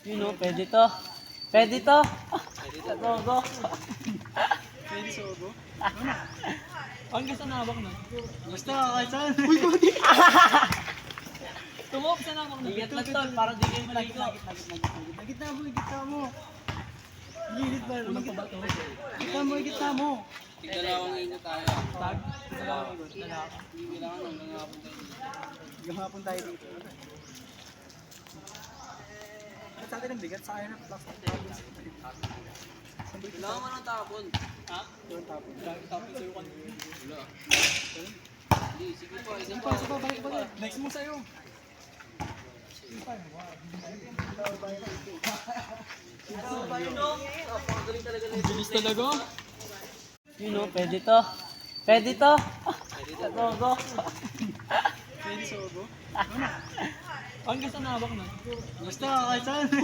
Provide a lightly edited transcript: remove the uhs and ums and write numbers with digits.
Yun o, pwede to. Pwede to. Go, go. Pwede sa ugo. Ang gusto na habak na. Basta kahit saan. Uy, pwede. Tumok sa nabak na. Ingat lang tol, para di kayo maligo. Gitna mo, gitna mo. Gilid ba? Gitna mo, gitna mo. Dalawang inyo tayo. Tag. Dalawang ikot. Kailangan hanggang hapon tayo dito. Gahapon tayo dito. At sa atin ang bigat, sa akin ang plastic. Kailangan mo ng tapon. Ha? Yung tapon. Tapos sa'yo kanina. Wala. Hindi, sige pa. Isa Sige pa. pa, sige pa, balik pa din. Next mo sa'yo. Napakagaling talaga na Bilis talaga. Yun o, pwede to. Pwede to. Go, go. Pwede sa ugo. Ang gusto na habak na. Basta kahit saan.